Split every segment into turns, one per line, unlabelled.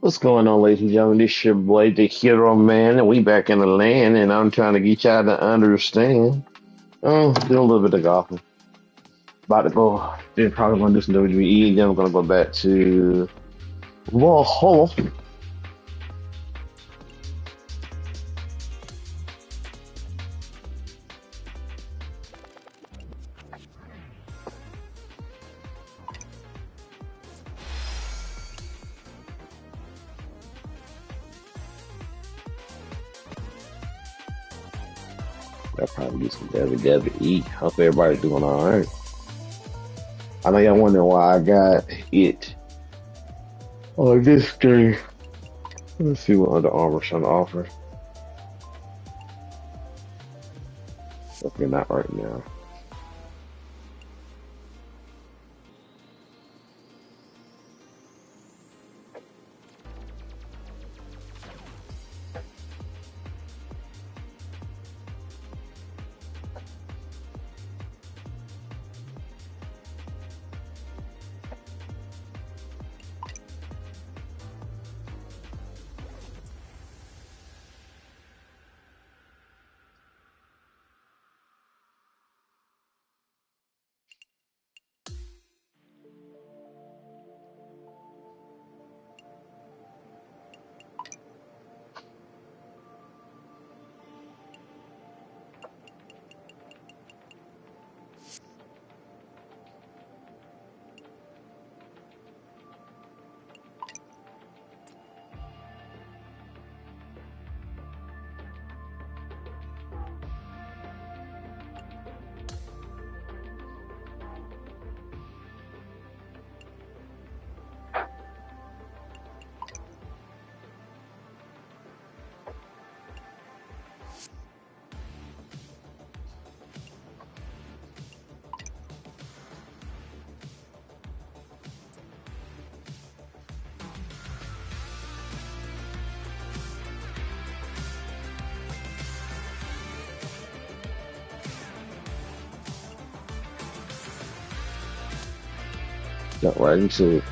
What's going on, ladies and gentlemen? This your boy, the Hero Man, and we back in the land, and I'm trying to get y'all to understand. Do a little bit of golfing. About to go, then probably gonna do some WWE, then I'm gonna go back to Valhalla. I'll probably get some WWE. Hope everybody's doing all right. I know y'all wondering why I got it on this game. Let's see what Under Armour's trying to offer. Okay, not right now. Jump right into it.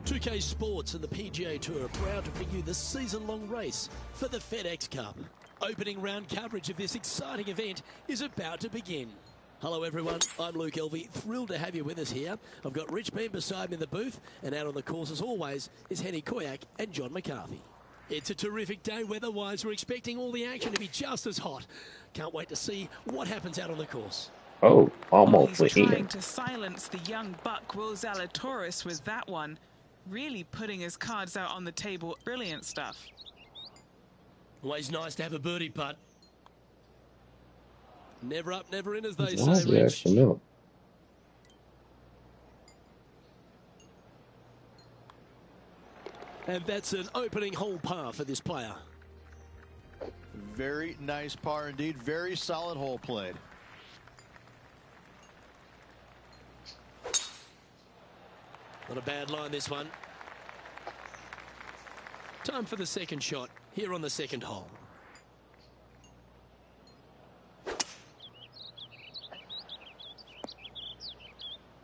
Two-K Sports and the PGA Tour are proud to bring you the season-long race for the FedEx Cup. Opening round coverage of this exciting event is about to begin. Hello everyone, I'm Luke Elvey, thrilled to have you with us here. I've got Rich Beam beside me in the booth, and out on the course as always is Henny Koyak and John McCarthy. It's a terrific day weather-wise. We're expecting all the action to be just as hot. Can't wait to see what happens out on the course.
Oh, almost
He's
for
trying
him.
to silence the young buck Will Zalatoris with that one. Really putting his cards out on the table. Brilliant stuff.
Always nice to have a birdie putt. Never up, never in, as they
Why is
say,
he
Rich.
acting up?
And that's an opening hole par for this player.
Very nice par indeed. Very solid hole played.
Not a bad line, this one. Time for the second shot here on the second hole.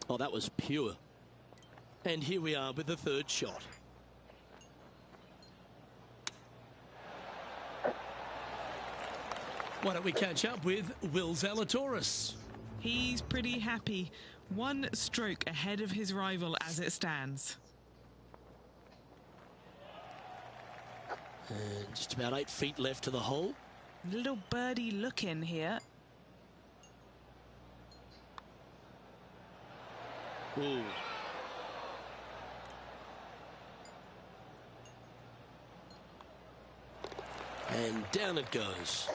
Oh, that was pure. And here we are with the third shot. Why don't we catch up with Will Zalatoris?
He's pretty happy. One stroke ahead of his rival as it stands.
And just about 8 feet left to the hole.
Little birdie look in here.
Ooh. And down it goes.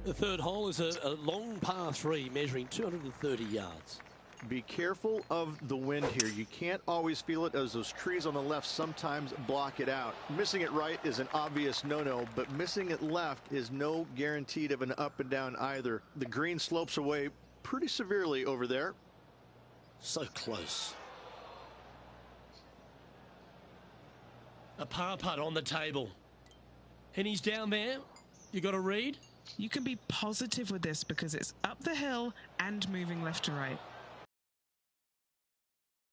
The third hole is a long par 3 measuring 230 yards.
Be careful of the wind here. You can't always feel it, as those trees on the left sometimes block it out. Missing it right is an obvious no-no, but missing it left is no guaranteed of an up and down either. The green slopes away pretty severely over there.
So close. A par putt on the table. And he's down there. You got to read?
You can be positive with this because it's up the hill and moving left to right.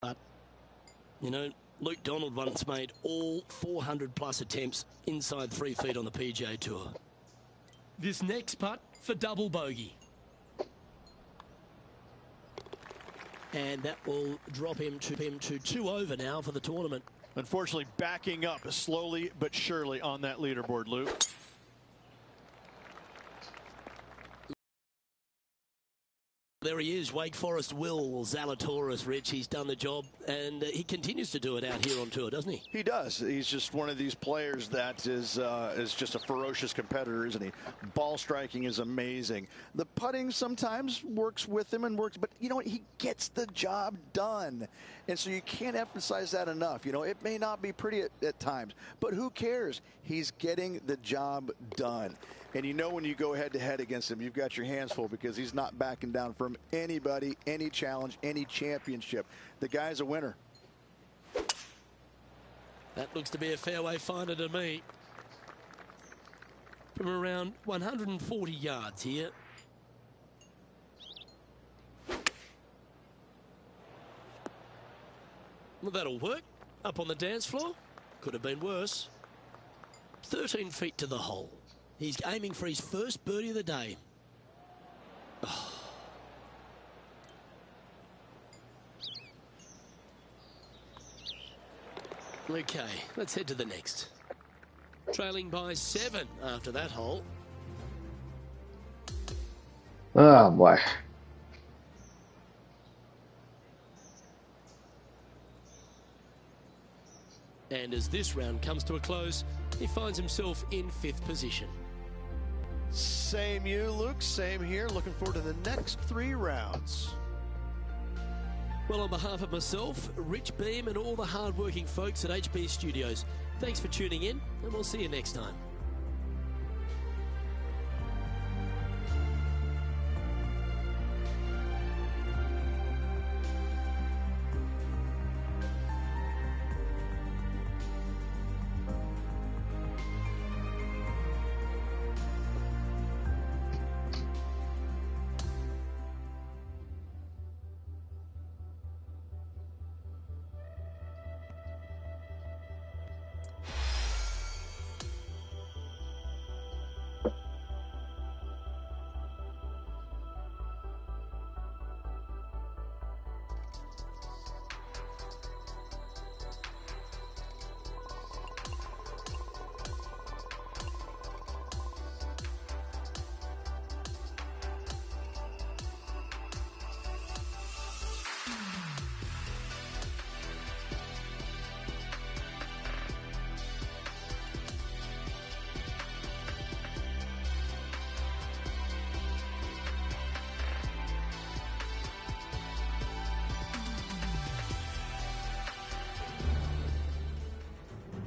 But, you know, Luke Donald once made all 400 plus attempts inside 3 feet on the PGA Tour. This next putt for double bogey. And that will drop him to 2 over now for the tournament.
Unfortunately, backing up slowly but surely on that leaderboard, Luke.
There he is, Wake Forest Will Zalatoris, Rich. He's done the job, and he continues to do it out here on tour, doesn't he?
He does. He's just one of these players that is just a ferocious competitor, isn't he? Ball striking is amazing. The putting sometimes works with him but you know what? He gets the job done. And so you can't emphasize that enough. You know, it may not be pretty at times, but who cares? He's getting the job done. And you know when you go head-to-head against him, you've got your hands full because he's not backing down from anybody, any challenge, any championship. The guy's a winner.
That looks to be a fairway finder to me. From around 140 yards here. Well, that'll work. Up on the dance floor. Could have been worse. 13 feet to the hole. He's aiming for his first birdie of the day. Oh. Okay, let's head to the next. Trailing by 7 after that hole.
Oh, boy.
And as this round comes to a close, he finds himself in 5th position.
Same you, Luke. Same here. Looking forward to the next 3 rounds.
Well, on behalf of myself, Rich Beam, and all the hard-working folks at HB Studios, thanks for tuning in, and we'll see you next time.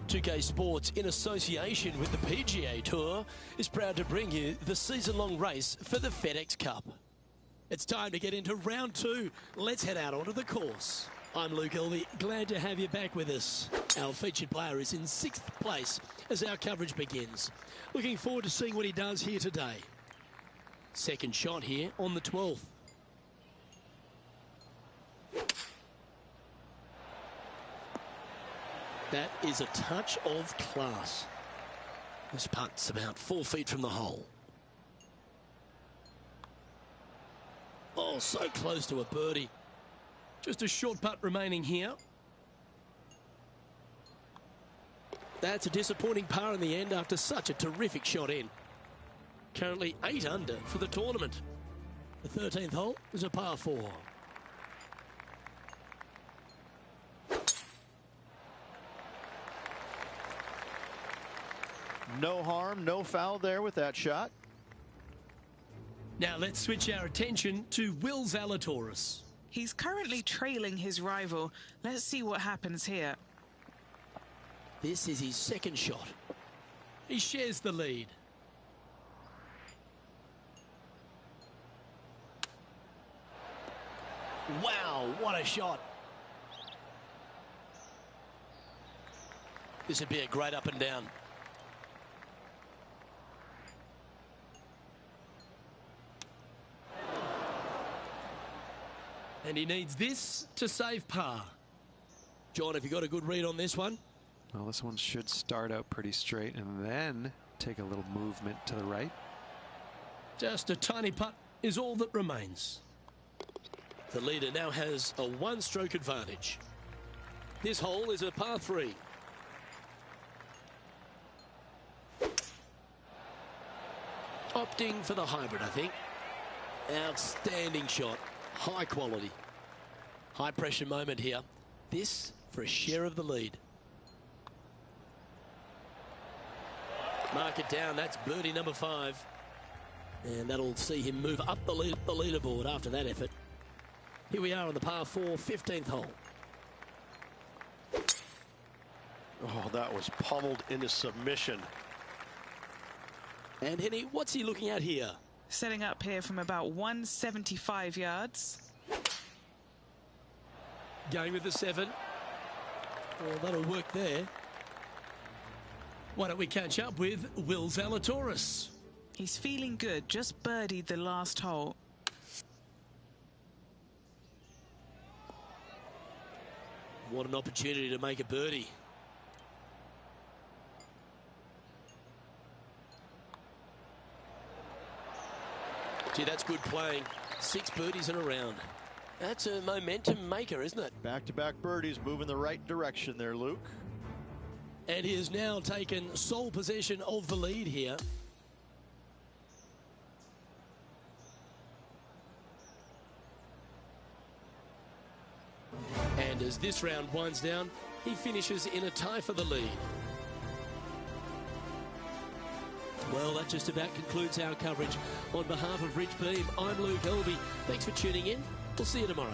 Two-K Sports, in association with the PGA Tour, is proud to bring you the season-long race for the FedEx Cup. It's time to get into round 2. Let's head out onto the course. I'm Luke Elvey, glad to have you back with us. Our featured player is in 6th place as our coverage begins. Looking forward to seeing what he does here today. Second shot here on the 12th. That is a touch of class. This putt's about 4 feet from the hole. Oh, so close to a birdie. Just a short putt remaining here. That's a disappointing par in the end after such a terrific shot in. Currently 8 under for the tournament. The 13th hole is a par 4.
No harm, no foul there with that shot.
Now let's switch our attention to Will Zalatoris.
He's currently trailing his rival. Let's see what happens here.
This is his second shot. He shares the lead. Wow, what a shot. This would be a great up and down. And he needs this to save par. John, have you got a good read on this one?
Well, this one should start out pretty straight and then take a little movement to the right.
Just a tiny putt is all that remains. The leader now has a one-stroke advantage. This hole is a par 3. Opting for the hybrid, I think. Outstanding shot. High quality. High pressure moment here. This for a share of the lead. Mark it down. That's birdie number 5. And that'll see him move up the leaderboard after that effort. Here we are on the par 4, 15th hole.
Oh, that was pummeled into submission.
And Henny, what's he looking at here?
Setting up here from about 175 yards.
Going with the 7. Well, that'll work there. Why don't we catch up with Will Zalatoris?
He's feeling good, just birdied the last hole.
What an opportunity to make a birdie. Gee, that's good playing. 6 birdies in a round. That's a momentum maker, isn't it?
Back-to-back birdies, moving the right direction there, Luke.
And he has now taken sole possession of the lead here. And as this round winds down, he finishes in a tie for the lead. Well, that just about concludes our coverage. On behalf of Rich Beem, I'm Luke Elvy. Thanks for tuning in. We'll see you tomorrow.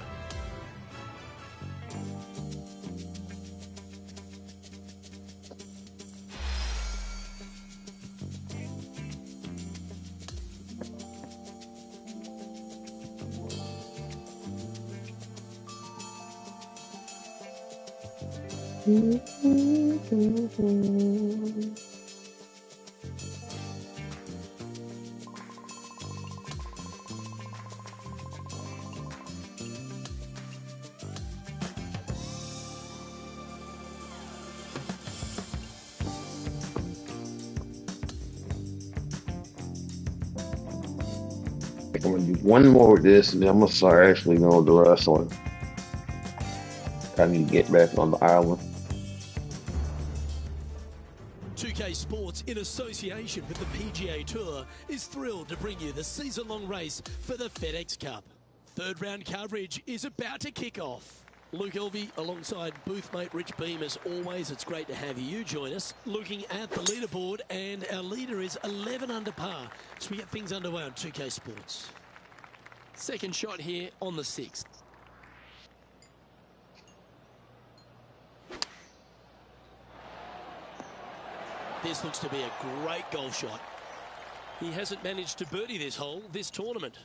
I'm gonna do one more with this, and then I'm gonna start actually going to wrestling. I need to get back on the island.
2K Sports, in association with the PGA Tour, is thrilled to bring you the season-long race for the FedEx Cup. Third round coverage is about to kick off. Luke Elvy alongside boothmate Rich Beem. As always, it's great to have you join us. Looking at the leaderboard, and our leader is 11 under par. So we get things underway on 2K Sports. Second shot here on the 6th. This looks to be a great golf shot. He hasn't managed to birdie this hole, this tournament.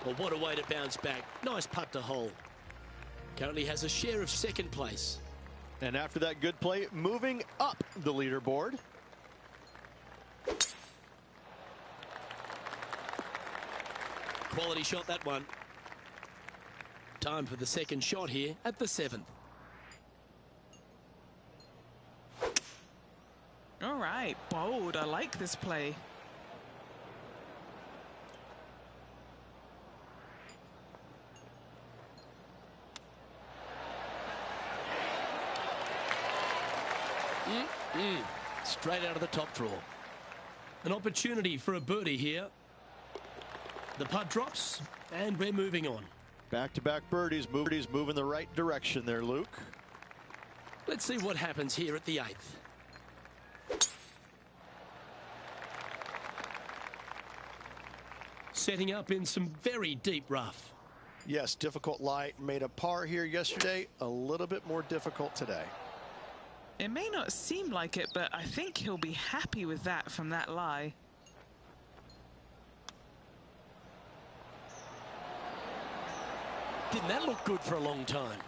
Well, what a way to bounce back. Nice putt to hole. Currently has a share of second place.
And after that good play, moving up the leaderboard.
Quality shot, that one. Time for the second shot here at the 7th.
All right, bold. I like this play.
Straight out of the top draw. An opportunity for a birdie here. The putt drops, and we're moving on.
Back-to-back birdies, moving the right direction there, Luke.
Let's see what happens here at the 8th. Setting up in some very deep rough.
Yes, difficult lie. Made a par here yesterday. A little bit more difficult today.
It may not seem like it, but I think he'll be happy with that from that lie.
Didn't that look good for a long time?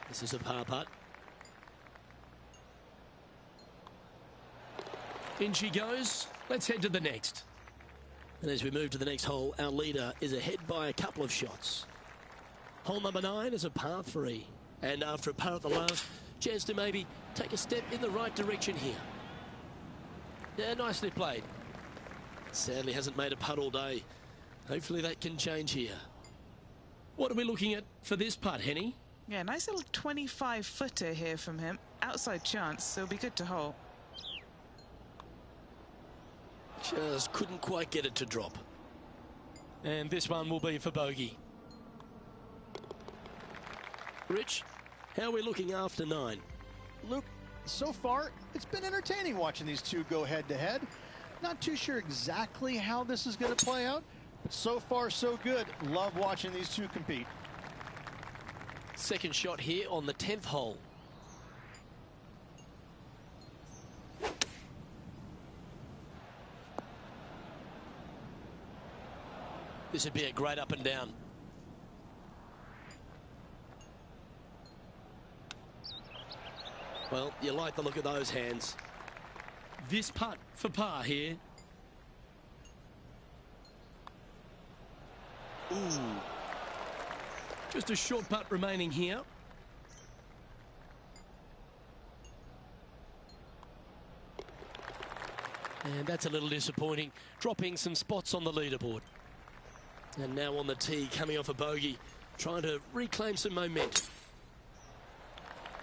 This is a par putt. In she goes. Let's head to the next. And as we move to the next hole, our leader is ahead by a couple of shots. Hole number 9 is a par 3. And after a par at the last, chance to maybe take a step in the right direction here. Yeah, nicely played. Sadly hasn't made a putt all day. Hopefully that can change here. What are we looking at for this putt, Henny?
Yeah, nice little 25-footer here from him. Outside chance, so it'll be good to hole.
Just couldn't quite get it to drop. And this one will be for bogey. Rich, how are we looking after 9?
Luke, so far, it's been entertaining watching these two go head-to-head. Not too sure exactly how this is going to play out, but so far, so good. Love watching these two compete.
Second shot here on the 10th hole. This would be a great up and down. Well, you like the look of those hands. This putt for par here. Ooh. Just a short putt remaining here. And that's a little disappointing, dropping some spots on the leaderboard. And now on the tee, coming off a bogey, trying to reclaim some momentum.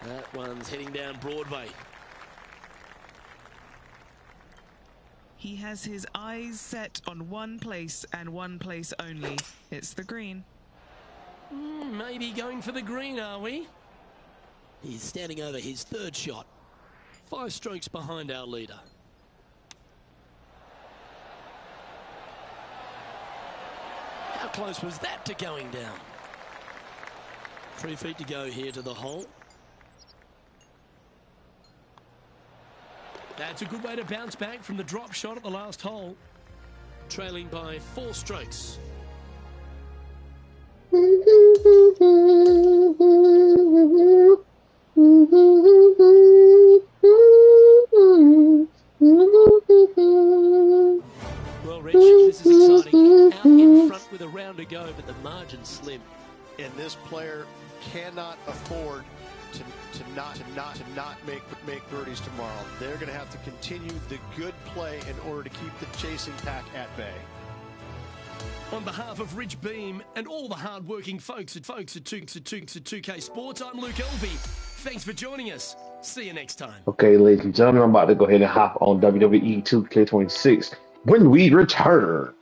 That one's heading down Broadway.
He has his eyes set on one place and one place only. It's the green.
Maybe going for the green, are we? He's standing over his third shot. 5 strokes behind our leader. How close was that to going down? 3 feet to go here to the hole. That's a good way to bounce back from the drop shot at the last hole. Trailing by 4 strokes. Well, Rich, this is exciting. Out in front with a round to go, but the margin's slim.
And this player cannot afford to not make birdies tomorrow. They're going to have to continue the good play in order to keep the chasing pack at bay.
On behalf of Rich Beam and all the hard-working folks at 2K Sports, I'm Luke Elvey. Thanks for joining us. See you next time.
Okay, ladies and gentlemen, I'm about to go ahead and hop on WWE 2K26 when we return.